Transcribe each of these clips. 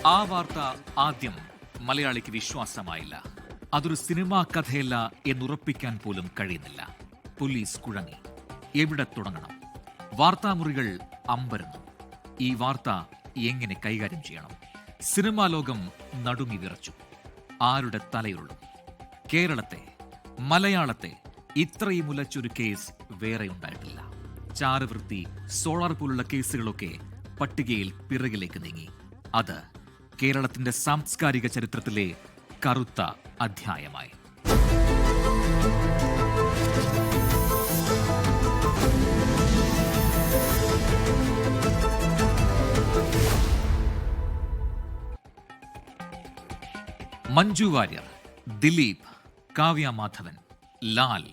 ആ വാർത്ത ആദ്യം മലയാളിക്ക് വിശ്വാസമായില്ല. അതൊരു സിനിമാ കഥയല്ല എന്നുറപ്പിക്കാൻ പോലും കഴിയുന്നില്ല. പോലീസ് കുഴങ്ങി. എവിടെ തുടങ്ങണം? വാർത്താമുറികൾ അമ്പരന്നു. ഈ വാർത്ത എങ്ങനെ കൈകാര്യം ചെയ്യണം? സിനിമാ ലോകം നടുങ്ങി വിറച്ചു. ആരുടെ തലയുള്ളൂ? കേരളത്തെ, മലയാളത്തെ ഇത്രയും ഉലച്ചൊരു കേസ് വേറെ ഉണ്ടായിട്ടില്ല. ചാരവൃത്തി, സോളാർ പോലുള്ള കേസുകളൊക്കെ പട്ടികയിൽ പിറകിലേക്ക് നീങ്ങി. അത് കേരളത്തിന്റെ സാംസ്കാരിക ചരിത്രത്തിലെ കറുത്ത അധ്യായമായി. മഞ്ജു വാര്യർ, ദിലീപ്, കാവ്യ മാധവൻ, ലാൽ,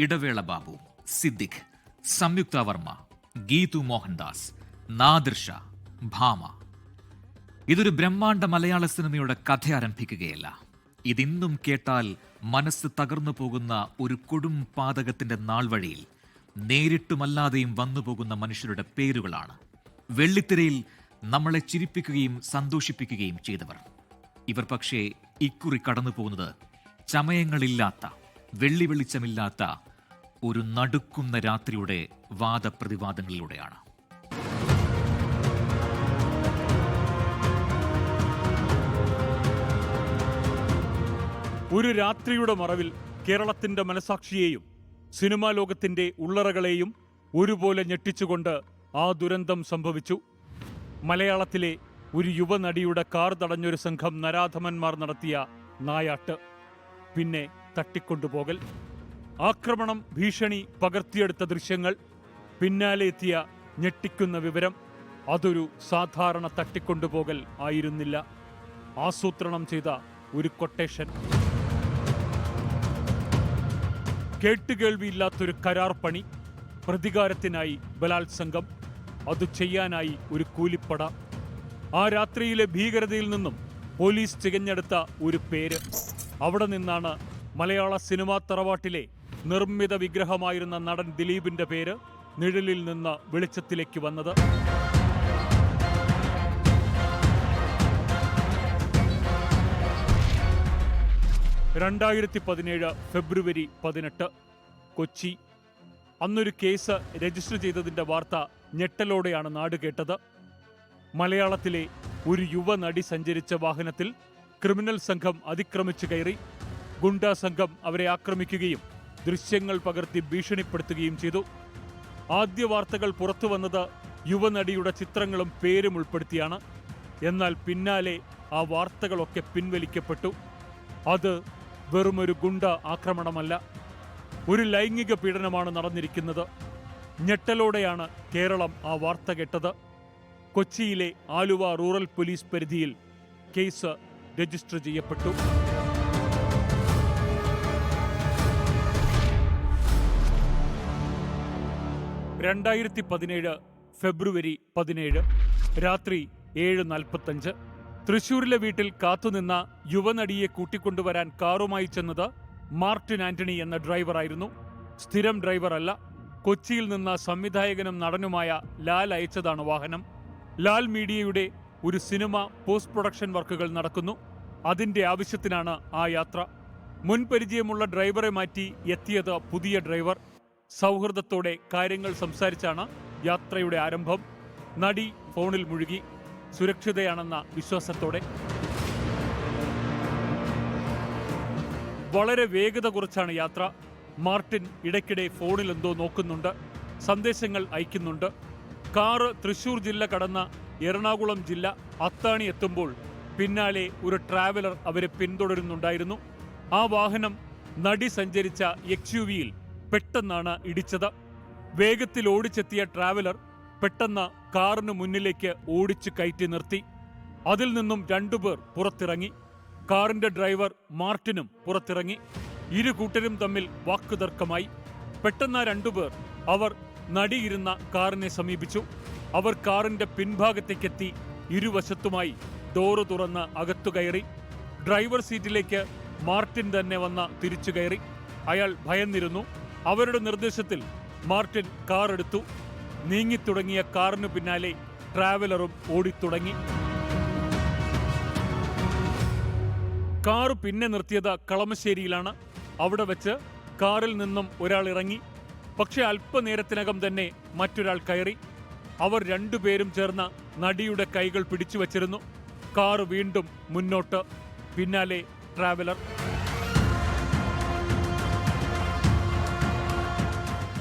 ഇടവേള ബാബു, സിദ്ദിഖ്, സംയുക്ത വർമ്മ, ഗീതു മോഹൻദാസ്, നാദിർഷ, ഭാമ. ഇതൊരു ബ്രഹ്മാണ്ഡ മലയാള സിനിമയുടെ കഥ ആരംഭിക്കുകയല്ല. ഇതിന്നും കേട്ടാൽ മനസ്സ് തകർന്നു പോകുന്ന ഒരു കൊടും പാതകത്തിന്റെ നാൾവഴിയിൽ നേരിട്ടുമല്ലാതെയും വന്നുപോകുന്ന മനുഷ്യരുടെ പേരുകളാണ്. വെള്ളിത്തിരയിൽ നമ്മളെ ചിരിപ്പിക്കുകയും സന്തോഷിപ്പിക്കുകയും ചെയ്തവർ. ഇവർ പക്ഷേ ഇക്കുറി കടന്നു പോകുന്നത് ചമയങ്ങളില്ലാത്ത, വെള്ളി വെളിച്ചമില്ലാത്ത ഒരു നടുക്കുന്ന രാത്രിയുടെ വാദപ്രതിവാദങ്ങളിലൂടെയാണ്. ഒരു രാത്രിയുടെ മറവിൽ കേരളത്തിന്റെ മനസാക്ഷിയെയും സിനിമാ ലോകത്തിന്റെ ഉള്ളറകളെയും ഒരുപോലെ ഞെട്ടിച്ചുകൊണ്ട് ആ ദുരന്തം സംഭവിച്ചു. മലയാളത്തിലെ ഒരു യുവനടിയുടെ കാർ തടഞ്ഞൊരു സംഘം നരാധമന്മാർ നടത്തിയ നായാട്ട്, പിന്നെ തട്ടിക്കൊണ്ടുപോകൽ, ആക്രമണം, ഭീഷണി, പകർത്തിയെടുത്ത ദൃശ്യങ്ങൾ, പിന്നാലെ എത്തിയ ഞെട്ടിക്കുന്ന വിവരം. അതൊരു സാധാരണ തട്ടിക്കൊണ്ടുപോകൽ ആയിരുന്നില്ല. ആസൂത്രണം ചെയ്ത ഒരു കൊട്ടേഷൻ. കേട്ടുകേൾവിയില്ലാത്തൊരു കരാർ പണി, പ്രതികാരത്തിനായി ബലാത്സംഗം, അത് ചെയ്യാനായി ഒരു കൂലിപ്പട. ആ രാത്രിയിലെ ഭീകരതയിൽ നിന്നും പോലീസ് തികഞ്ഞെടുത്ത ഒരു പേര്. അവിടെ നിന്നാണ് മലയാള സിനിമാ തറവാട്ടിലെ നിർമ്മിത വിഗ്രഹമായിരുന്ന നടൻ ദിലീപിന്റെ പേര് നിഴലിൽ നിന്ന് വെളിച്ചത്തിലേക്ക് വന്നത്. ഫെബ്രുവരി 18 കൊച്ചി. അന്നൊരു കേസ് രജിസ്റ്റർ ചെയ്തതിന്റെ വാർത്ത ഞെട്ടലോടെയാണ് നാട് കേട്ടത്. മലയാളത്തിലെ ഒരു യുവനടി സഞ്ചരിച്ച വാഹനത്തിൽ ക്രിമിനൽ സംഘം അതിക്രമിച്ചു കയറി. ഗുണ്ടാ സംഘം അവരെ ആക്രമിക്കുകയും ദൃശ്യങ്ങൾ പകർത്തി ഭീഷണിപ്പെടുത്തുകയും ചെയ്തു. ആദ്യ വാർത്തകൾ പുറത്തു വന്നത് യുവനടിയുടെ ചിത്രങ്ങളും പേരും ഉൾപ്പെടുത്തിയാണ്. എന്നാൽ പിന്നാലെ ആ വാർത്തകളൊക്കെ പിൻവലിക്കപ്പെട്ടു. അത് വെറുമൊരു ഗുണ്ട ആക്രമണമല്ല, ഒരു ലൈംഗിക പീഡനമാണ് നടന്നിരിക്കുന്നത്. ഞെട്ടലോടെയാണ് കേരളം ആ വാർത്ത കേട്ടത്. കൊച്ചിയിലെ ആലുവ റൂറൽ പോലീസ് പരിധിയിൽ കേസ് രജിസ്റ്റർ ചെയ്യപ്പെട്ടു. ഫെബ്രുവരി 17 രാത്രി 7:45 തൃശൂരിലെ വീട്ടിൽ കാത്തുനിന്ന യുവനടിയെ കൂട്ടിക്കൊണ്ടുവരാൻ കാറുമായി ചെന്നത് മാർട്ടിൻ ആന്റണി എന്ന ഡ്രൈവറായിരുന്നു. സ്ഥിരം ഡ്രൈവറല്ല. കൊച്ചിയിൽ നിന്ന് സംവിധായകനും നടനുമായ ലാൽ അയച്ചതാണ് വാഹനം. ലാൽ മീഡിയയുടെ ഒരു സിനിമ പോസ്റ്റ് പ്രൊഡക്ഷൻ വർക്കുകൾ നടക്കുന്നു. അതിന്റെ ആവശ്യത്തിനാണ് ആ യാത്ര. മുൻപരിചയമുള്ള ഡ്രൈവറെ മാറ്റി എത്തിയത് പുതിയ ഡ്രൈവർ. സൗഹൃദത്തോടെ കാര്യങ്ങൾ സംസാരിച്ചാണ് യാത്രയുടെ ആരംഭം. നടി ഫോണിൽ മുഴുകി, സുരക്ഷിതയാണെന്ന വിശ്വാസത്തോടെ. വളരെ വേഗത കുറച്ചാണ് യാത്ര. മാർട്ടിൻ ഇടയ്ക്കിടെ ഫോണിൽ എന്തോ നോക്കുന്നുണ്ട്, സന്ദേശങ്ങൾ അയക്കുന്നുണ്ട്. കാറ് തൃശൂർ ജില്ല കടന്ന എറണാകുളം ജില്ല അത്താണി എത്തുമ്പോൾ പിന്നാലെ ഒരു ട്രാവലർ അവരെ പിന്തുടരുന്നുണ്ടായിരുന്നു. ആ വാഹനം നടി സഞ്ചരിച്ച XUV-യിൽ പെട്ടെന്നാണ് ഇടിച്ചത്. വേഗത്തിൽ ഓടിച്ചെത്തിയ ട്രാവലർ പെട്ടെന്ന് കാറിന് മുന്നിലേക്ക് ഓടിച്ചു കയറ്റി നിർത്തി. അതിൽ നിന്നും 2 പേർ പുറത്തിറങ്ങി. കാറിന്റെ ഡ്രൈവർ മാർട്ടിനും പുറത്തിറങ്ങി. ഇരു കൂട്ടരും തമ്മിൽ വാക്കുതർക്കമായി. പെട്ടെന്ന് 2 പേർ അവർ നടിയിരുന്ന കാറിനെ സമീപിച്ചു. അവർ കാറിന്റെ പിൻഭാഗത്തേക്കെത്തി ഇരുവശത്തുമായി ഡോറ് തുറന്ന് അകത്തു കയറി. ഡ്രൈവർ സീറ്റിലേക്ക് മാർട്ടിൻ തന്നെ വന്ന് തിരിച്ചു കയറി. അയാൾ ഭയന്നിരുന്നു. അവരുടെ നിർദ്ദേശത്തിൽ മാർട്ടിൻ കാർ എടുത്തു. നീങ്ങിത്തുടങ്ങിയ കാറിനു പിന്നാലെ ട്രാവലറും ഓടിത്തുടങ്ങി. കാർ പിന്നെ നിർത്തിയത് കളമശ്ശേരിയിലാണ്. അവിടെ വെച്ച് കാറിൽ നിന്നും ഒരാൾ ഇറങ്ങി. പക്ഷെ അല്പനേരത്തിനകം തന്നെ മറ്റൊരാൾ കയറി. അവർ രണ്ടുപേരും ചേർന്ന് നടിയുടെ കൈകൾ പിടിച്ചു വച്ചിരുന്നു. കാർ വീണ്ടും മുന്നോട്ട്, പിന്നാലെ ട്രാവലർ.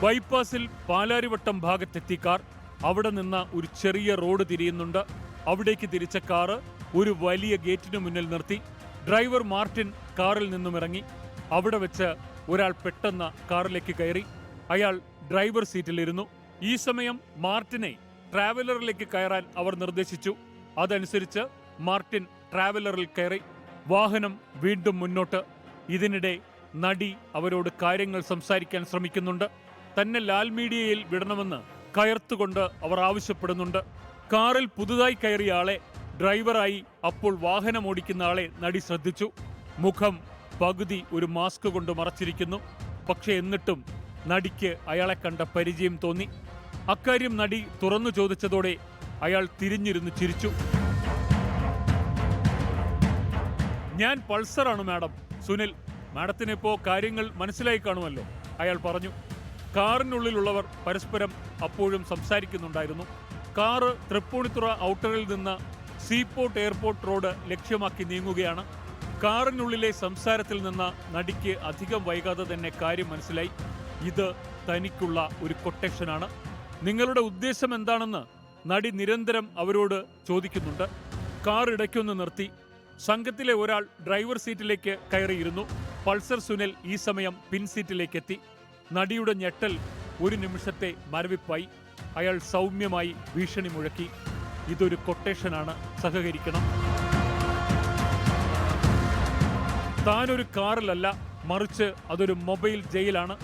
ബൈപ്പാസിൽ പാലാരിവട്ടം ഭാഗത്തെത്തി കാർ. അവിടെ നിന്ന് ഒരു ചെറിയ റോഡ് തിരിയുന്നുണ്ട്. അവിടേക്ക് തിരിച്ച കാറ് ഒരു വലിയ ഗേറ്റിനു മുന്നിൽ നിർത്തി. ഡ്രൈവർ മാർട്ടിൻ കാറിൽ നിന്നും ഇറങ്ങി. അവിടെ വെച്ച് ഒരാൾ പെട്ടെന്ന് കാറിലേക്ക് കയറി. അയാൾ ഡ്രൈവർ സീറ്റിലിരുന്നു. ഈ സമയം മാർട്ടിനെ ട്രാവലറിലേക്ക് കയറാൻ അവർ നിർദ്ദേശിച്ചു. അതനുസരിച്ച് മാർട്ടിൻ ട്രാവലറിൽ കയറി. വാഹനം വീണ്ടും മുന്നോട്ട്. ഇതിനിടെ നടി അവരോട് കാര്യങ്ങൾ സംസാരിക്കാൻ ശ്രമിക്കുന്നുണ്ട്. തന്നെ ലാൽ മീഡിയയിൽ വിടണമെന്ന് കയർത്തുകൊണ്ട് അവർ ആവശ്യപ്പെടുന്നുണ്ട്. കാറിൽ പുതുതായി കയറിയ ആളെ, ഡ്രൈവറായി അപ്പോൾ വാഹനം ഓടിക്കുന്ന ആളെ നടി ശ്രദ്ധിച്ചു. മുഖം പകുതി ഒരു മാസ്ക് കൊണ്ട് മറച്ചിരിക്കുന്നു. പക്ഷെ എന്നിട്ടും നടിക്ക് അയാളെ കണ്ട പരിചയം തോന്നി. അക്കാര്യം നടി തുറന്നു ചോദിച്ചതോടെ അയാൾ തിരിഞ്ഞിരുന്ന് ചിരിച്ചു. ഞാൻ പൾസറാണ് മാഡം, സുനിൽ. മാഡത്തിനിപ്പോ കാര്യങ്ങൾ മനസ്സിലായി കാണുമല്ലോ, അയാൾ പറഞ്ഞു. കാറിനുള്ളിലുള്ളവർ പരസ്പരം അപ്പോഴും സംസാരിക്കുന്നുണ്ടായിരുന്നു. കാറ് തൃപ്പൂണിത്തുറ ഔട്ടറിൽ നിന്ന് സീപോർട്ട് എയർപോർട്ട് റോഡ് ലക്ഷ്യമാക്കി നീങ്ങുകയാണ്. കാറിനുള്ളിലെ സംസാരത്തിൽ നിന്ന് നടിക്ക് അധികം വൈകാതെ തന്നെ കാര്യം മനസ്സിലായി. ഇത് തനിക്കുള്ള ഒരു കൊട്ടേഷനാണ്. നിങ്ങളുടെ ഉദ്ദേശം എന്താണെന്ന് നടി നിരന്തരം അവരോട് ചോദിക്കുന്നുണ്ട്. കാർ ഇടയ്ക്കൊന്ന് നിർത്തി. സംഘത്തിലെ ഒരാൾ ഡ്രൈവർ സീറ്റിലേക്ക് കയറിയിരുന്നു. പൾസർ സുനിൽ ഈ സമയം പിൻസീറ്റിലേക്ക് എത്തി. നടിയുടെ ഞെട്ടൽ ഒരു നിമിഷത്തെ മരവിപ്പായി. അയാൾ സൗമ്യമായി ഭീഷണി മുഴക്കി. ഇതൊരു കൊട്ടേഷനാണ്, സഹകരിക്കണം. താനൊരു കാറിലല്ല, മറിച്ച് അതൊരു മൊബൈൽ ജയിലാണ്.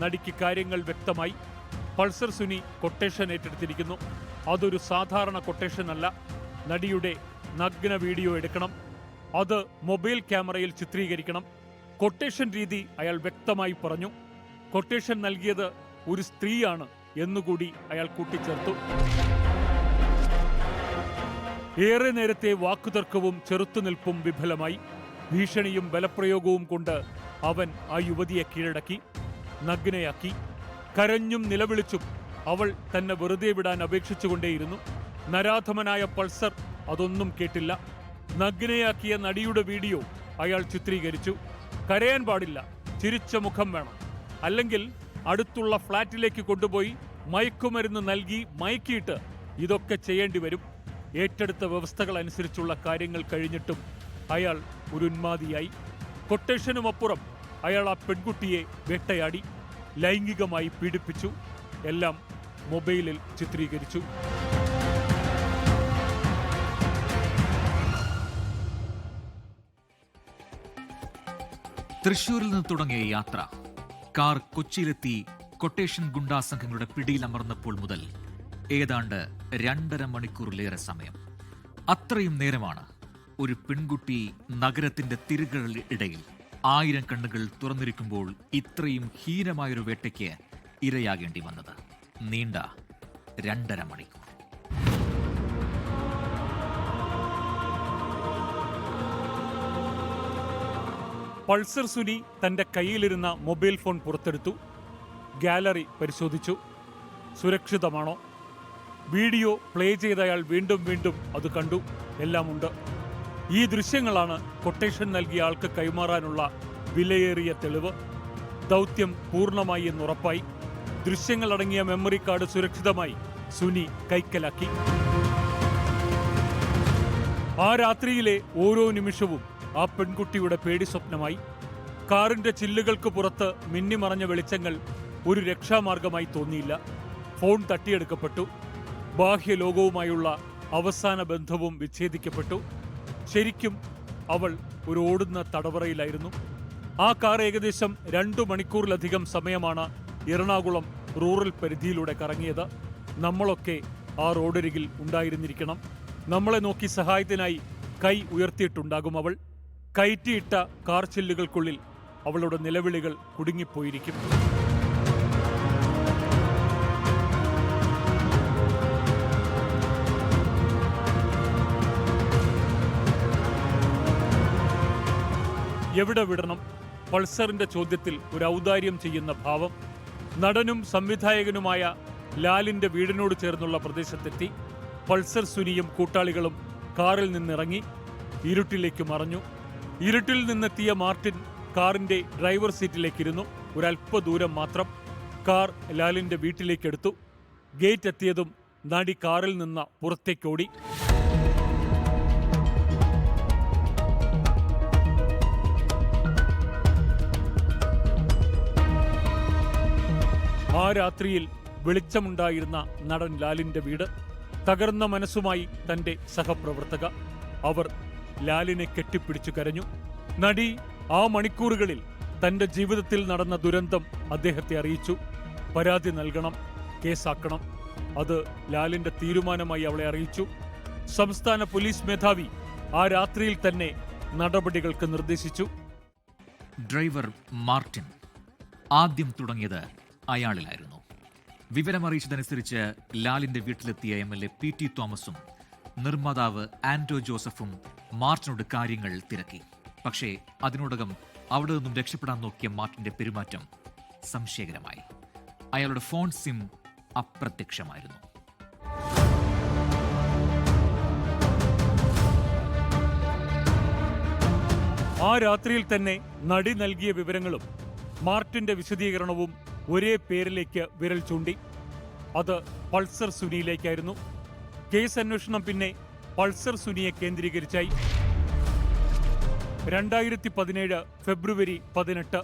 നടിക്ക് കാര്യങ്ങൾ വ്യക്തമായി. പൾസർ സുനി കൊട്ടേഷൻ ഏറ്റെടുത്തിരിക്കുന്നു. അതൊരു സാധാരണ കൊട്ടേഷൻ അല്ല. നടിയുടെ നഗ്ന വീഡിയോ എടുക്കണം. അത് മൊബൈൽ ക്യാമറയിൽ ചിത്രീകരിക്കണം. കൊട്ടേഷൻ രീതി അയാൾ വ്യക്തമായി പറഞ്ഞു. കൊട്ടേഷൻ നൽകിയത് ഒരു സ്ത്രീയാണ് എന്നുകൂടി അയാൾ കൂട്ടിച്ചേർത്തു. ഏറെ നേരത്തെ വാക്കുതർക്കവും ചെറുത്തുനിൽപ്പും വിഫലമായി. ഭീഷണിയും ബലപ്രയോഗവും കൊണ്ട് അവൻ ആ യുവതിയെ കീഴടക്കി, നഗ്നയാക്കി. കരഞ്ഞും നിലവിളിച്ചും അവൾ തന്നെ വെറുതെ വിടാൻ അപേക്ഷിച്ചുകൊണ്ടേയിരുന്നു. നരാധമനായ പൾസർ അതൊന്നും കേട്ടില്ല. നഗ്നയാക്കിയ നടിയുടെ വീഡിയോ അയാൾ ചിത്രീകരിച്ചു. കരയാൻ പാടില്ല, ചിരിച്ച മുഖം വേണം. അല്ലെങ്കിൽ അടുത്തുള്ള ഫ്ളാറ്റിലേക്ക് കൊണ്ടുപോയി മയക്കുമരുന്ന് നൽകി മയക്കിയിട്ട് ഇതൊക്കെ ചെയ്യേണ്ടി വരും. ഏറ്റെടുത്ത വ്യവസ്ഥകൾ അനുസരിച്ചുള്ള കാര്യങ്ങൾ കഴിഞ്ഞിട്ടും അയാൾ ഒരു ഉന്മാദിയായി. കൊട്ടേഷനുമപ്പുറം അയാൾ ആ പെൺകുട്ടിയെ വേട്ടയാടി, ലൈംഗികമായി പീഡിപ്പിച്ചു. എല്ലാം മൊബൈലിൽ ചിത്രീകരിച്ചു. തൃശൂരിൽ നിന്ന് തുടങ്ങിയ യാത്ര കാർ കൊച്ചിയിലെത്തി കൊട്ടേഷൻ ഗുണ്ടാ സംഘങ്ങളുടെ പിടിയിലമർന്നപ്പോൾ മുതൽ ഏതാണ്ട് 2.5 മണിക്കൂറിലേറെ സമയം. അത്രയും നേരമാണ് ഒരു പെൺകുട്ടി നഗരത്തിന്റെ തിരുകളിൽ ഇടയിൽ 1000 കണ്ണുകൾ തുറന്നിരിക്കുമ്പോൾ ഇത്രയും ഹീനമായൊരു വേട്ടയ്ക്ക് ഇരയാകേണ്ടി വന്നത്. നീണ്ട 2.5 മണിക്കൂർ. പൾസർ സുനി തന്റെ കയ്യിലിരുന്ന മൊബൈൽ ഫോൺ പുറത്തെടുത്തു. ഗാലറി പരിശോധിച്ചു. സുരക്ഷിതമാണോ? വീഡിയോ പ്ലേ ചെയ്ത അയാൾ വീണ്ടും വീണ്ടും അത് കണ്ടു. എല്ലാമുണ്ട്. ഈ ദൃശ്യങ്ങളാണ് കൊട്ടേഷൻ നൽകിയ ആൾക്ക് കൈമാറാനുള്ള വിലയേറിയ തെളിവ്. ദൗത്യം പൂർണ്ണമായി എന്നുറപ്പായി. ദൃശ്യങ്ങളടങ്ങിയ മെമ്മറി കാർഡ് സുരക്ഷിതമായി സുനി കൈക്കലാക്കി. ആ രാത്രിയിലെ ഓരോ നിമിഷവും ആ പെൺകുട്ടിയുടെ പേടി സ്വപ്നമായി. കാറിന്റെ ചില്ലുകൾക്ക് പുറത്ത് മിന്നിമറഞ്ഞ വെളിച്ചങ്ങൾ ഒരു രക്ഷാമാർഗമായി തോന്നിയില്ല. ഫോൺ തട്ടിയെടുക്കപ്പെട്ടു. ബാഹ്യലോകവുമായുള്ള അവസാന ബന്ധവും വിച്ഛേദിക്കപ്പെട്ടു. ശരിക്കും അവൾ ഒരു ഓടുന്ന തടവറയിലായിരുന്നു. ആ കാർ ഏകദേശം 2 മണിക്കൂറിലധികം സമയമാണ് എറണാകുളം റൂറൽ പരിധിയിലൂടെ കറങ്ങിയത്. നമ്മളൊക്കെ ആ റോഡരികിൽ ഉണ്ടായിരുന്നിരിക്കണം. നമ്മളെ നോക്കി സഹായത്തിനായി കൈ ഉയർത്തിയിട്ടുണ്ടാകും അവൾ. കയറ്റിയിട്ട കാർ ചില്ലുകൾക്കുള്ളിൽ അവളുടെ നിലവിളികൾ കുടുങ്ങിപ്പോയിരിക്കും. എവിടെ വിടണം? പൾസറിന്റെ ചോദ്യത്തിൽ ഒരു ഔദാര്യം ചെയ്യുന്ന ഭാവം. നടനും സംവിധായകനുമായ ലാലിന്റെ വീടിനോട് ചേർന്നുള്ള പ്രദേശത്തെത്തി. പൾസർ സുനിയും കൂട്ടാളികളും കാറിൽ നിന്നിറങ്ങി ഇരുട്ടിലേക്ക് മറഞ്ഞു. ഇരുട്ടിൽ നിന്നെത്തിയ മാർട്ടിൻ കാറിന്റെ ഡ്രൈവർ സീറ്റിലേക്കിരുന്നു. ഒരല്പ ദൂരം മാത്രം. കാർ ലാലിന്റെ വീട്ടിലേക്കെടുത്തു. ഗേറ്റ് എത്തിയതും നടി കാറിൽ നിന്ന് പുറത്തേക്കോടി. ആ രാത്രിയിൽ വെളിച്ചമുണ്ടായിരുന്ന നടൻ ലാലിന്റെ വീട്. തകർന്ന മനസ്സുമായി തന്റെ സഹപ്രവർത്തക. അവർ ലാലിനെ കെട്ടിപ്പിടിച്ചു കരഞ്ഞു. നടി ആ മണിക്കൂറുകളിൽ തന്റെ ജീവിതത്തിൽ നടന്ന ദുരന്തം അദ്ദേഹത്തെ അറിയിച്ചു. പരാതി നൽകണം, കേസാക്കണം. അത് ലാലിന്റെ തീരുമാനമായി അവളെ അറിയിച്ചു. സംസ്ഥാന പോലീസ് മേധാവി ആ രാത്രിയിൽ തന്നെ നടപടികൾക്ക് നിർദ്ദേശിച്ചു. ഡ്രൈവർ മാർട്ടിൻ ആദ്യം തുടങ്ങിയത് അയാളിലായിരുന്നു. വിവരമറിയിച്ചതനുസരിച്ച് ലാലിന്റെ വീട്ടിലെത്തിയ MLA PT തോമസും നിർമ്മാതാവ് ആന്റോ ജോസഫും മാർട്ടിനോട് കാര്യങ്ങൾ തിരക്കി. പക്ഷേ അതിനോടകം അവിടെ നിന്നും രക്ഷപ്പെടാൻ നോക്കിയ മാർട്ടിന്റെ പെരുമാറ്റം സംശയകരമായി. അയാളുടെ ഫോൺ സിം അപ്രത്യക്ഷമായിരുന്നു. ആ രാത്രിയിൽ തന്നെ നടി നൽകിയ വിവരങ്ങളും മാർട്ടിന്റെ വിശദീകരണവും ഒരേ പേരിലേക്ക് വിരൽ ചൂണ്ടി. അത് പൾസർ സുനിയിലേക്കായിരുന്നു. കേസ് അന്വേഷണം പിന്നെ പൾസർ സുനിയെ കേന്ദ്രീകരിച്ചായി. 2017 ഫെബ്രുവരി 18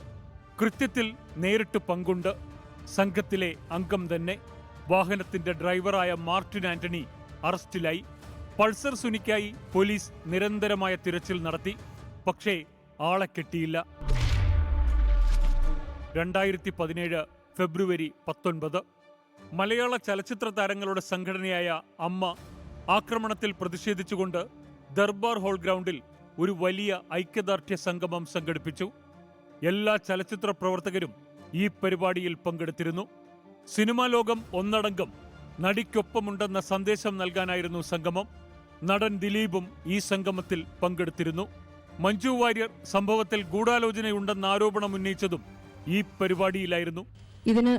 കൃത്യത്തിൽ നേരിട്ട് പങ്കുണ്ട്. സംഘത്തിലെ അംഗം തന്നെ. വാഹനത്തിന്റെ ഡ്രൈവറായ മാർട്ടിൻ ആന്റണി അറസ്റ്റിലായി. പൾസർ സുനിക്കായി പോലീസ് നിരന്തരമായ തിരച്ചിൽ നടത്തി. പക്ഷേ ആളെ കിട്ടിയില്ല. 2017 ഫെബ്രുവരി 19 മലയാള ചലച്ചിത്ര താരങ്ങളുടെ സംഘടനയായ അമ്മ ആക്രമണത്തിൽ പ്രതിഷേധിച്ചുകൊണ്ട് ദർബാർ ഹാൾ ഗ്രൗണ്ടിൽ ഒരു വലിയ ഐക്യദാർഢ്യ സംഗമം സംഘടിപ്പിച്ചു. എല്ലാ ചലച്ചിത്ര പ്രവർത്തകരും ഈ പരിപാടിയിൽ പങ്കെടുത്തിരുന്നു. സിനിമാ ലോകം ഒന്നടങ്കം നടിക്കൊപ്പമുണ്ടെന്ന സന്ദേശം നൽകാനായിരുന്നു സംഗമം. നടൻ ദിലീപും ഈ സംഗമത്തിൽ പങ്കെടുത്തിരുന്നു. മഞ്ജു വാര്യർ സംഭവത്തിൽ ഗൂഢാലോചനയുണ്ടെന്ന ആരോപണം ഉന്നയിച്ചതും ഈ പരിപാടിയിലായിരുന്നു. ഇതിന്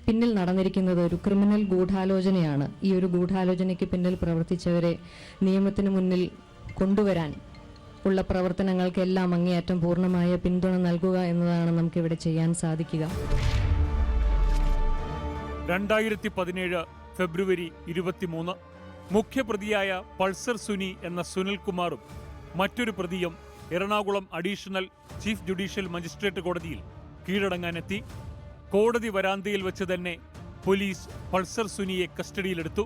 പിന്നിൽ നടന്നിരിക്കുന്നത് ഒരു ക്രിമിനൽ ഗൂഢാലോചനയാണ്. ഈ ഒരു ഗൂഢാലോചനയ്ക്ക് പിന്നിൽ പ്രവർത്തിച്ചവരെ നിയമത്തിന് മുന്നിൽ കൊണ്ടുവരാൻ ഉള്ള പ്രവർത്തനങ്ങൾക്കെല്ലാം അങ്ങേയറ്റം പൂർണ്ണമായ പിന്തുണ നൽകുക എന്നതാണ് നമുക്കിവിടെ ചെയ്യാൻ സാധിക്കുക. 2017 ഫെബ്രുവരി 23 മുഖ്യപ്രതിയായ പൾസർ സുനി എന്ന സുനിൽകുമാറും മറ്റൊരു പ്രതിയും Ernakulam additional chief judicial magistrate കോടതിയിൽ കീഴടങ്ങാനെത്തി. കോടതി വരാന്തയിൽ വെച്ച് തന്നെ പോലീസ് പൾസർ സുനിയെ കസ്റ്റഡിയിലെടുത്തു.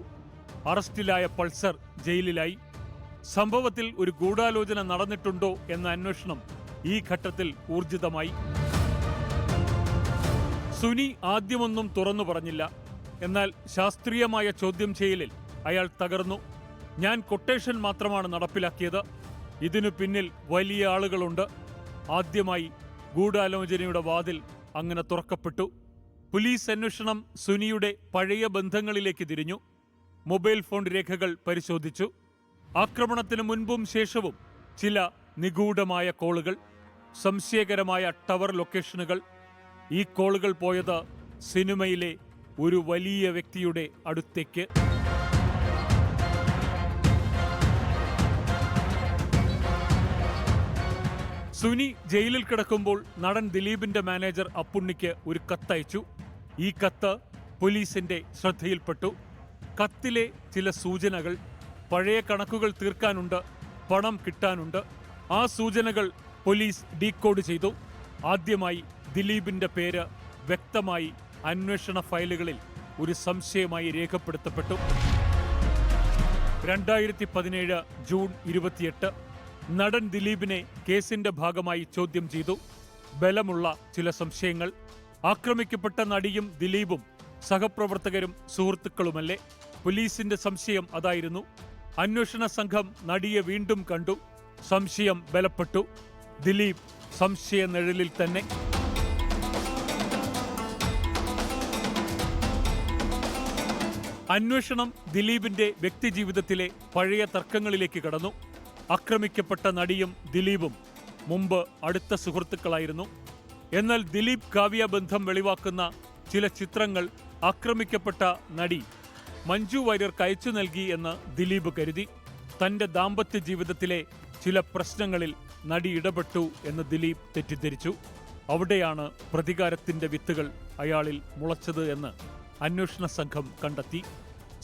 അറസ്റ്റിലായ പൾസർ ജയിലിലായി. സംഭവത്തിൽ ഒരു ഗൂഢാലോചന നടന്നിട്ടുണ്ടോ എന്ന അന്വേഷണം ഈ ഘട്ടത്തിൽ ഊർജിതമായി. സുനി ആദ്യമൊന്നും തുറന്നു പറഞ്ഞില്ല. എന്നാൽ ശാസ്ത്രീയമായ ചോദ്യം ചെയ്യലിൽ അയാൾ തകർന്നു. ഞാൻ കൊട്ടേഷൻ മാത്രമാണ് നടപ്പിലാക്കിയത്. ഇതിനു പിന്നിൽ വലിയ ആളുകളുണ്ട്. ആദ്യമായി ഗൂഢാലോചനയുടെ വാതിൽ അങ്ങനെ തുറക്കപ്പെട്ടു. പോലീസ് അന്വേഷണം സുനിയുടെ പഴയ ബന്ധങ്ങളിലേക്ക് തിരിഞ്ഞു. മൊബൈൽ ഫോൺ രേഖകൾ പരിശോധിച്ചു. ആക്രമണത്തിന് മുൻപും ശേഷവും ചില നിഗൂഢമായ കോളുകൾ, സംശയകരമായ ടവർ ലൊക്കേഷനുകൾ. ഈ കോളുകൾ പോയത് സിനിമയിലെ ഒരു വലിയ വ്യക്തിയുടെ അടുത്തേക്ക്. സുനി ജയിലിൽ കിടക്കുമ്പോൾ നടൻ ദിലീപിന്റെ മാനേജർ അപ്പുണ്ണിക്ക് ഒരു കത്തയച്ചു. ഈ കത്ത് പോലീസിന്റെ ശ്രദ്ധയിൽപ്പെട്ടു. കത്തിലെ ചില സൂചനകൾ, പഴയ കണക്കുകൾ തീർക്കാനുണ്ട്, പണം കിട്ടാനുണ്ട്. ആ സൂചനകൾ പോലീസ് ഡീകോഡ് ചെയ്തു. ആദ്യമായി ദിലീപിന്റെ പേര് വ്യക്തമായി അന്വേഷണ ഫയലുകളിൽ ഒരു സംശയമായി രേഖപ്പെടുത്തപ്പെട്ടു. 2017 ജൂൺ 28 നടൻ ദിലീപിനെ കേസിന്റെ ഭാഗമായി ചോദ്യം ചെയ്തു. ബലമുള്ള ചില സംശയങ്ങൾ. ആക്രമിക്കപ്പെട്ട നടിയും ദിലീപും സഹപ്രവർത്തകരും സുഹൃത്തുക്കളുമല്ലേ? പോലീസിന്റെ സംശയം അതായിരുന്നു. അന്വേഷണ സംഘം നടിയെ വീണ്ടും കണ്ടു. സംശയം ബലപ്പെട്ടു. ദിലീപ് സംശയ നിഴലിൽ തന്നെ. അന്വേഷണം ദിലീപിന്റെ വ്യക്തിജീവിതത്തിലെ പഴയ തർക്കങ്ങളിലേക്ക് കടന്നു. ആക്രമിക്കപ്പെട്ട നടിയും ദിലീപും മുമ്പ് അടുത്ത സുഹൃത്തുക്കളായിരുന്നു. എന്നാൽ ദിലീപ് കാവ്യ ബന്ധം വെളിവാക്കുന്ന ചില ചിത്രങ്ങൾ ആക്രമിക്കപ്പെട്ട നടി മഞ്ജു വാര്യർക്ക് അയച്ചു നൽകി എന്ന് ദിലീപ് കരുതി. തന്റെ ദാമ്പത്യ ജീവിതത്തിലെ ചില പ്രശ്നങ്ങളിൽ നടി ഇടപെട്ടു എന്ന് ദിലീപ് തെറ്റിദ്ധരിച്ചു. അവിടെയാണ് പ്രതികാരത്തിന്റെ വിത്തുകൾ അയാളിൽ മുളച്ചത് എന്ന് അന്വേഷണ സംഘം കണ്ടെത്തി.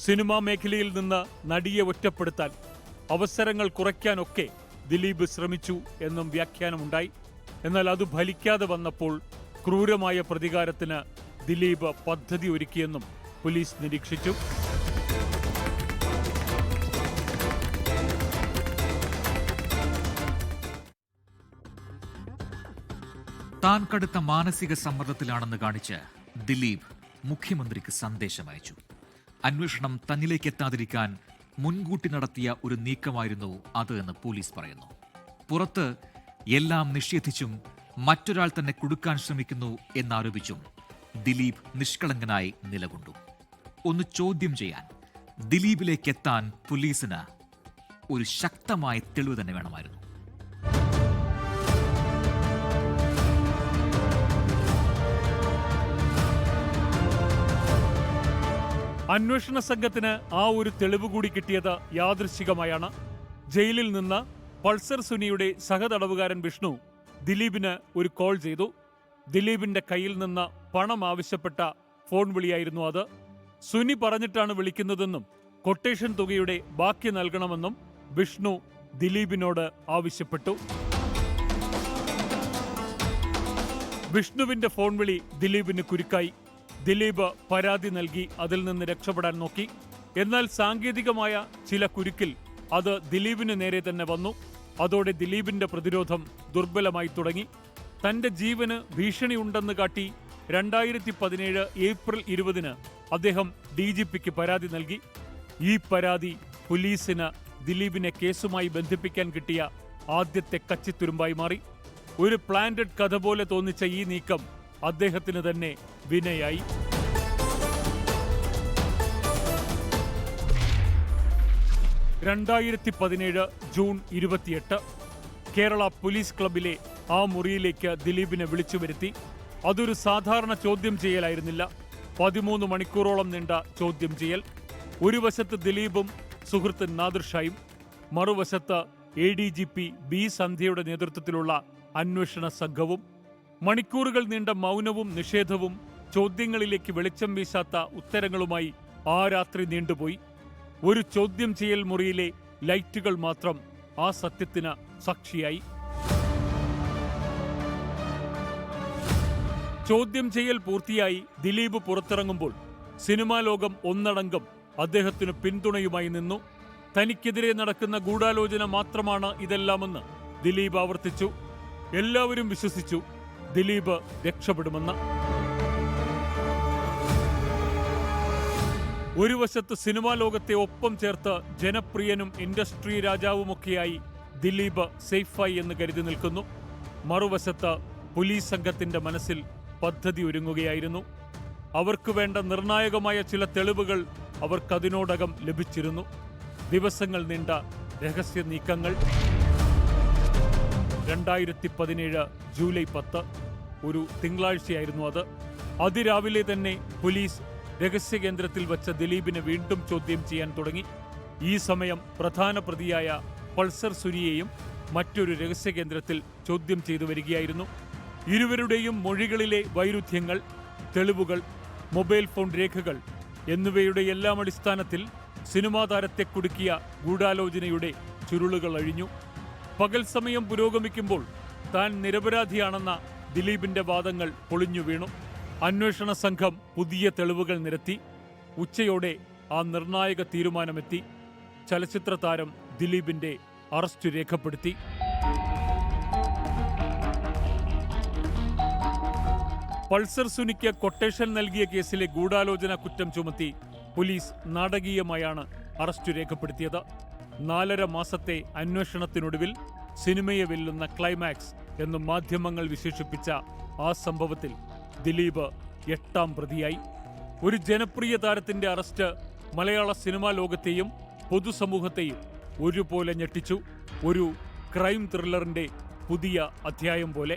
സിനിമാ മേഖലയിൽ നിന്ന് നടിയെ ഒറ്റപ്പെടുത്താൻ, അവസരങ്ങൾ കുറയ്ക്കാനൊക്കെ ദിലീപ് ശ്രമിച്ചു എന്നും വ്യാഖ്യാനമുണ്ടായി. എന്നാൽ അത് ഫലിക്കാതെ വന്നപ്പോൾ ക്രൂരമായ പ്രതികാരത്തിന് ദിലീപ് പദ്ധതി ഒരുക്കിയെന്നും പോലീസ് നിരീക്ഷിച്ചു. താൻ കടുത്ത മാനസിക സമ്മർദ്ദത്തിലാണെന്ന് കാണിച്ച് ദിലീപ് മുഖ്യമന്ത്രിക്ക് സന്ദേശം അയച്ചു. അന്വേഷണം തന്നിലേക്ക് എത്താതിരിക്കാൻ മുൻകൂട്ടി നടത്തിയ ഒരു നീക്കമായിരുന്നു അത് എന്ന് പോലീസ് പറയുന്നു. പുറത്ത് എല്ലാം നിഷേധിച്ചും മറ്റൊരാൾ തന്നെ കുടുക്കാൻ ശ്രമിക്കുന്നു എന്നാരോപിച്ചും ദിലീപ് നിഷ്കളങ്കനായി നിലകൊണ്ടു. ഒന്ന് ചോദ്യം ചെയ്യാൻ, ദിലീപിലേക്ക് എത്താൻ പോലീസിന് ഒരു ശക്തമായ തെളിവ് തന്നെ വേണമായിരുന്നു. അന്വേഷണ സംഘത്തിന് ആ ഒരു തെളിവ് കൂടി കിട്ടിയത് യാദൃശ്ചികമായാണ്. ജയിലിൽ നിന്ന് പൾസർ സുനിയുടെ സഹതടവുകാരൻ വിഷ്ണു ദിലീപിന് ഒരു കോൾ ചെയ്തു. ദിലീപിന്റെ കയ്യിൽ നിന്ന് പണം ആവശ്യപ്പെട്ട ഫോൺ വിളിയായിരുന്നു അത്. സുനി പറഞ്ഞിട്ടാണ് വിളിക്കുന്നതെന്നും കൊട്ടേഷൻ തുകയുടെ ബാക്കി നൽകണമെന്നും വിഷ്ണു ദിലീപിനോട് ആവശ്യപ്പെട്ടു. വിഷ്ണുവിന്റെ ഫോൺ വിളി ദിലീപിന് കുരുക്കായി. ദിലീപ് പരാതി നൽകി അതിൽ നിന്ന് രക്ഷപ്പെടാൻ നോക്കി. എന്നാൽ സാങ്കേതികമായ ചില കുരുക്കിൽ അത് ദിലീപിന് നേരെ തന്നെ വന്നു. അതോടെ ദിലീപിന്റെ പ്രതിരോധം ദുർബലമായി തുടങ്ങി. തന്റെ ജീവന് ഭീഷണിയുണ്ടെന്ന് കാട്ടി 2017 ഏപ്രിൽ 20 അദ്ദേഹം DGPക്ക് പരാതി നൽകി. ഈ പരാതി പോലീസിന് ദിലീപിനെ കേസുമായി ബന്ധിപ്പിക്കാൻ കിട്ടിയ ആദ്യത്തെ കച്ചിത്തുരുമ്പായി മാറി. ഒരു പ്ലാന്റഡ് കഥ പോലെ തോന്നിച്ച ഈ നീക്കം അദ്ദേഹത്തിന് തന്നെ വിനയായി. ജൂൺ 28 കേരള പോലീസ് ക്ലബിലെ ആ മുറിയിലേക്ക് ദിലീപിനെ വിളിച്ചു വരുത്തി. അതൊരു സാധാരണ ചോദ്യം ചെയ്യലായിരുന്നില്ല. 13 മണിക്കൂറോളം നീണ്ട ചോദ്യം ചെയ്യൽ. ഒരു വശത്ത് ദിലീപും സുഹൃത്ത് നാദിർ ഷായും, മറുവശത്ത് ADGP B സന്ധ്യയുടെ നേതൃത്വത്തിലുള്ള അന്വേഷണ സംഘവും. മണിക്കൂറുകൾ നീണ്ട മൗനവും നിഷേധവും ചോദ്യങ്ങളിലേക്ക് വെളിച്ചം വീശാത്ത ഉത്തരങ്ങളുമായി ആ രാത്രി നീണ്ടുപോയി. ഒരു ചോദ്യം ചെയ്യൽ മുറിയിലെ ലൈറ്റുകൾ മാത്രം ആ സത്യത്തിന് സാക്ഷിയായി. ചോദ്യം ചെയ്യൽ പൂർത്തിയായി ദിലീപ് പുറത്തിറങ്ങുമ്പോൾ സിനിമാ ലോകം ഒന്നടങ്കം അദ്ദേഹത്തിന് പിന്തുണയുമായി നിന്നു. തനിക്കെതിരെ നടക്കുന്ന ഗൂഢാലോചന മാത്രമാണ് ഇതെല്ലാമെന്ന് ദിലീപ് ആവർത്തിച്ചു. എല്ലാവരും വിശ്വസിച്ചു ദിലീപ് രക്ഷപ്പെടുമെന്ന്. ഒരു വശത്ത് സിനിമാ ലോകത്തെ ഒപ്പം ചേർത്ത് ജനപ്രിയനും ഇൻഡസ്ട്രി രാജാവുമൊക്കെയായി ദിലീപ് സേഫായി എന്ന് കരുതി നിൽക്കുന്നു. മറുവശത്ത് പോലീസ് സംഘത്തിന്റെ മനസ്സിൽ പദ്ധതി ഒരുങ്ങുകയായിരുന്നു. അവർക്ക് വേണ്ട നിർണായകമായ ചില തെളിവുകൾ അവർക്കതിനോടകം ലഭിച്ചിരുന്നു. ദിവസങ്ങൾ നീണ്ട രഹസ്യ നീക്കങ്ങൾ. 2017 ജൂലൈ 10 ഒരു തിങ്കളാഴ്ചയായിരുന്നു അത്. അതിരാവിലെ തന്നെ പോലീസ് രഹസ്യ കേന്ദ്രത്തിൽ വച്ച ദിലീപിനെ വീണ്ടും ചോദ്യം ചെയ്യാൻ തുടങ്ങി. ഈ സമയം പ്രധാന പ്രതിയായ പൾസർ സുനിയെയും മറ്റൊരു രഹസ്യ കേന്ദ്രത്തിൽ ചോദ്യം ചെയ്തു വരികയായിരുന്നു. ഇരുവരുടെയും മൊഴികളിലെ വൈരുദ്ധ്യങ്ങൾ, തെളിവുകൾ, മൊബൈൽ ഫോൺ രേഖകൾ എന്നിവയുടെ എല്ലാം അടിസ്ഥാനത്തിൽ സിനിമാ താരത്തെ കുടുക്കിയ ഗൂഢാലോചനയുടെ ചുരുളുകൾ അഴിഞ്ഞു. പകൽ സമയം പുരോഗമിക്കുമ്പോൾ താൻ നിരപരാധിയാണെന്ന ദിലീപിന്റെ വാദങ്ങൾ പൊളിഞ്ഞു വീണു. അന്വേഷണ സംഘം പുതിയ തെളിവുകൾ നിരത്തി. ഉച്ചയോടെ ആ നിർണായക തീരുമാനമെത്തി. ചലച്ചിത്ര താരം ദിലീപിന്റെ അറസ്റ്റ് രേഖപ്പെടുത്തി. പൾസർ സുനിക്ക് കൊട്ടേഷൻ നൽകിയ കേസിലെ ഗൂഢാലോചന കുറ്റം ചുമത്തി പോലീസ് നാടകീയമായാണ് അറസ്റ്റ് രേഖപ്പെടുത്തിയത്. 4.5 മാസത്തെ അന്വേഷണത്തിനൊടുവിൽ സിനിമയെ വെല്ലുന്ന ക്ലൈമാക്സ് എന്ന് മാധ്യമങ്ങൾ വിശേഷിപ്പിച്ച ആ സംഭവത്തിൽ ദിലീപ് 8ാം പ്രതിയായി. ഒരു ജനപ്രിയ താരത്തിന്റെ അറസ്റ്റ് മലയാള സിനിമാ ലോകത്തെയും പൊതുസമൂഹത്തെയും ഒരുപോലെ ഞെട്ടിച്ചു. ഒരു ക്രൈം ത്രില്ലറിന്റെ പുതിയ അധ്യായം പോലെ.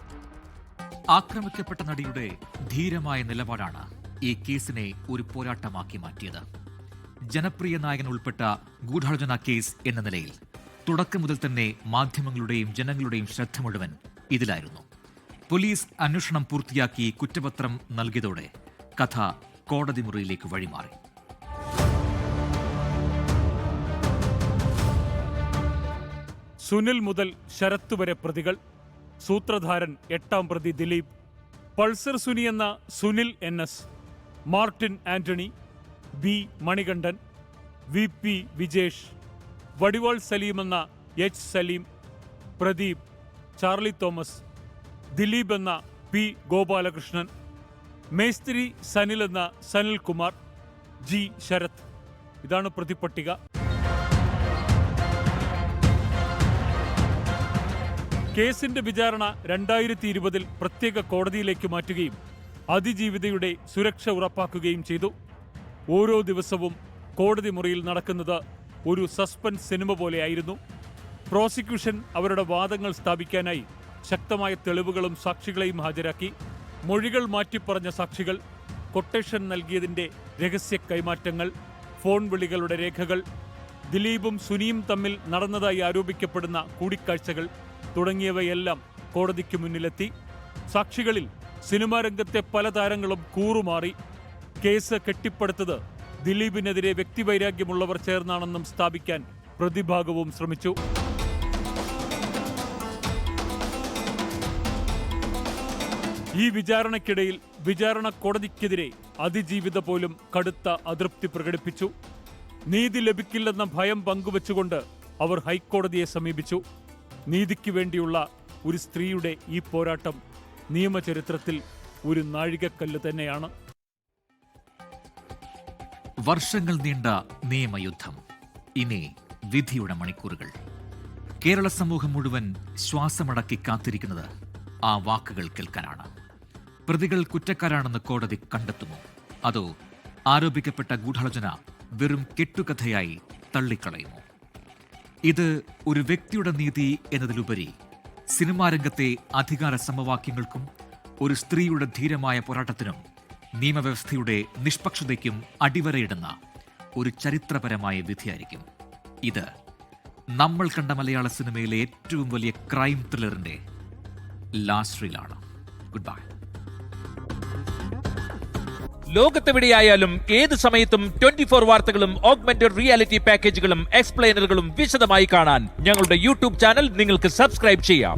ആക്രമിക്കപ്പെട്ട നടിയുടെ ധീരമായ നിലപാടാണ് ഈ കേസിനെ ഒരു പോരാട്ടമാക്കി മാറ്റിയത്. ജനപ്രിയ നായകൻ ഉൾപ്പെട്ട ഗൂഢാലോചന കേസ് എന്ന നിലയിൽ തുടക്കം മുതൽ തന്നെ മാധ്യമങ്ങളുടെയും ജനങ്ങളുടെയും ശ്രദ്ധ മുഴുവൻ ഇതിലായിരുന്നു. പോലീസ് അന്വേഷണം പൂർത്തിയാക്കി കുറ്റപത്രം നൽകിയതോടെ കഥ കോടതി മുറിയിലേക്ക് വഴിമാറി. സുനിൽ മുതൽ ശരത്ത് വരെ പ്രതികൾ. സൂത്രധാരൻ 8ാം പ്രതി ദിലീപ്. പൾസർ സുനി എന്ന Sunil NS, Martin Antony, B Manikandan, VP Vijesh, Vadival Saleem എന്ന H Saleem, Pradeep, Charlie Thomas, Dileep എന്ന P ഗോപാലകൃഷ്ണൻ, മേസ്ത്രി സനിൽ എന്ന സനിൽ കുമാർ, G ശരത്. ഇതാണ് പ്രതിപട്ടിക. കേസിന്റെ വിചാരണ 2020 പ്രത്യേക കോടതിയിലേക്ക് മാറ്റുകയും അതിജീവിതയുടെ സുരക്ഷ ഉറപ്പാക്കുകയും ചെയ്തു. ഓരോ ദിവസവും കോടതി മുറിയിൽ നടക്കുന്നത് ഒരു സസ്പെൻസ് സിനിമ പോലെയായിരുന്നു. പ്രോസിക്യൂഷൻ അവരുടെ വാദങ്ങൾ സ്ഥാപിക്കാനായി ശക്തമായ തെളിവുകളും സാക്ഷികളെയും ഹാജരാക്കി. മൊഴികൾ മാറ്റിപ്പറഞ്ഞ സാക്ഷികൾ, കൊട്ടേഷൻ നൽകിയതിന്റെ രഹസ്യ കൈമാറ്റങ്ങൾ, ഫോൺ വിളികളുടെ രേഖകൾ, ദിലീപും സുനിയും തമ്മിൽ നടന്നതായി ആരോപിക്കപ്പെടുന്ന കൂടിക്കാഴ്ചകൾ തുടങ്ങിയവയെല്ലാം കോടതിക്ക് മുന്നിലെത്തി. സാക്ഷികളിൽ സിനിമാ രംഗത്തെ പല താരങ്ങളും കൂറുമാറി. കേസ് കെട്ടിപ്പടുത്തത് ദിലീപിനെതിരെ വ്യക്തിവൈരാഗ്യമുള്ളവർ ചേർന്നാണെന്നും സ്ഥാപിക്കാൻ പ്രതിഭാഗവും ശ്രമിച്ചു. ഈ വിചാരണയ്ക്കിടയിൽ വിചാരണ കോടതിക്കെതിരെ അതിജീവിത പോലും കടുത്ത അതൃപ്തി പ്രകടിപ്പിച്ചു. നീതി ലഭിക്കില്ലെന്ന ഭയം പങ്കുവച്ചുകൊണ്ട് അവർ ഹൈക്കോടതിയെ സമീപിച്ചു. നീതിക്ക് വേണ്ടിയുള്ള ഒരു സ്ത്രീയുടെ ഈ പോരാട്ടം നിയമചരിത്രത്തിൽ ഒരു നാഴികക്കല്ല് തന്നെയാണ്. വർഷങ്ങൾ നീണ്ട നിയമയുദ്ധം, ഇനി വിധിയുടെ മണിക്കൂറുകൾ. കേരള സമൂഹം മുഴുവൻ ശ്വാസമടക്കി കാത്തിരിക്കുന്നത് ആ വാക്കുകൾ കേൾക്കാനാണ്. പ്രതികൾ കുറ്റക്കാരാണെന്ന് കോടതി കണ്ടെത്തുമോ, അതോ ആരോപിക്കപ്പെട്ട ഗൂഢാലോചന വെറും കെട്ടുകഥയായി തള്ളിക്കളയുമോ? ഇത് ഒരു വ്യക്തിയുടെ നീതി എന്നതിലുപരി സിനിമാ രംഗത്തെ അധികാര സമവാക്യങ്ങൾക്കും ഒരു സ്ത്രീയുടെ ധീരമായ പോരാട്ടത്തിനും നിയമവ്യവസ്ഥയുടെ നിഷ്പക്ഷതയ്ക്കും അടിവരയിടുന്ന ഒരു ചരിത്രപരമായ വിധിയായിരിക്കും. ഇത് നമ്മൾ കണ്ട മലയാള സിനിമയിലെ ഏറ്റവും വലിയ ക്രൈം ത്രില്ലറിന്റെ ലാസ്റ്റ് റീലാണ്. Goodbye. ലോകത്തെവിടെയായാലും ഏത് സമയത്തും 24 വാർത്തകളും ഓഗ്മെന്റഡ് റിയാലിറ്റി പാക്കേജുകളും എക്സ്പ്ലെയിനറുകളും വിശദമായി കാണാൻ ഞങ്ങളുടെ യൂട്യൂബ് ചാനൽ നിങ്ങൾക്ക് സബ്സ്ക്രൈബ് ചെയ്യാം.